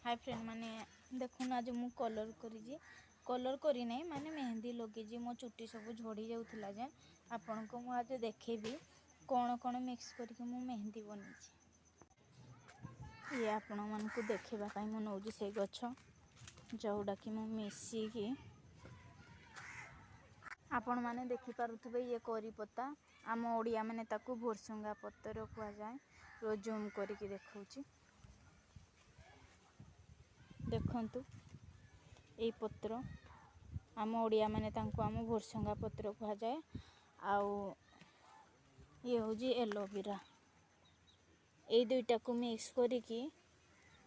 Hi friend माने देखुन आज मु कलर करी नहीं माने मेहंदी लगे मो चुट्टी सब झड़ी जाऊला जे आपण को मु आज देखेबी कौन कौन मिक्स करके मु मेहंदी बनी ये आपण मन को देखा मु नौ से गछ जोड़ा कि मु मिसिकी आपण माने देखि पारुथबे ये करी पत्ता आम ओडिया माने ताकू भोरसंगा पत्तर कुआ जाए रो जूम करके देखौची देखंतु ए पत्र आम ओडिया माने तांको आम भोरसंगा पत्र कुआ जाए आउ ये होजी एलोवेरा ए दुईटा को मिक्स करके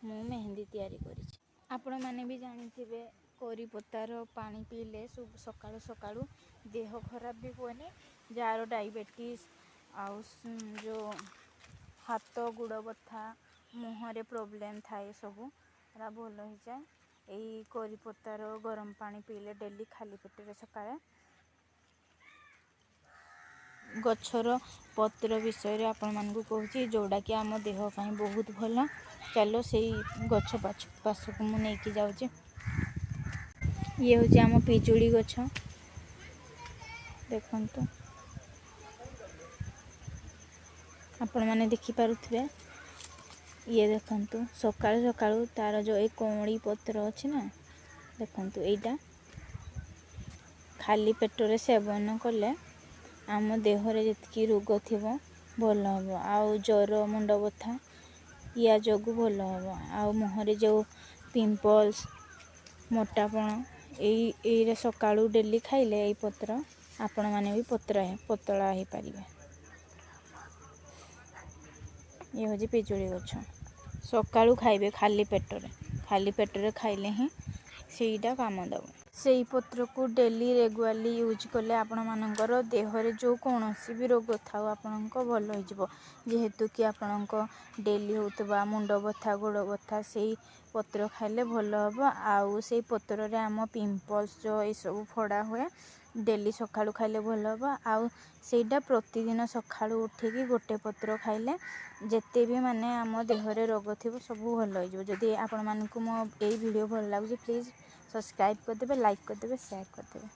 मु मेहंदी तैयारी करी आपण माने भी जानिथिबे करी पत्तार पानी पीले सकाळु सकाळु देह खराब भी होनी जार डायबिटीज आउ जो हाथ गुड़ बथा मुहरे प्रोब्लेम थाए सबू भल हो जाए यही करी पत्तार गरम पानी पीले डेली खाली पेटे सकाळे गछर पत्र विषय आपण मान को कहूँ जोड़ा कि आम देह पाई बहुत भल चलो से गछ पास को मुझे नहीं जाऊँ ये हूँ आम पिजुड़ी गछ देखंतु आपण माने देखि पारुथबे ये देखंतु सकाळु सकाळु तार जो एक कोमड़ी पत्र अछि ना देखंतु एटा खाली पेटरे सेवन कले आम देहरे जितकी रोग थिबो भल हबो आउ ज्वर मुंड बथा या जगु भल हबो आउ मुहरे जो पिंपल्स मोटापण एई सकाळु डेली खाइले एई पत्र आपण माने भी पतला हो पारिबे ये होजी पिजुड़ी गछ सकाळु खाइबे खाली पेटरे खाइले ही सेईटा काम दब से पत्र को डेली रेगुआरली यूज कले आपण मानकर देहरे जो कौन सी भी रोग था आपण भल हो जेहेतु कि आपण डेली होतबा मुंड बथा गोड़ बथा से पत्र खाइले भल हम आउ से पत्र रे आम पिंपल्स जो ये सब फड़ा हुए डेली सकाळु खाइले भल हम आउ सेटा प्रतिदिन सकाळु उठिकी गोटे पत्र खाइले जेते भी माने आम देहरे रोग थिबो सब भल हो जदि आपण मानकु मो एई वीडियो भल लागुची प्लीज सब्सक्राइब कर देबे लाइक कर देबे शेयर कर देबे।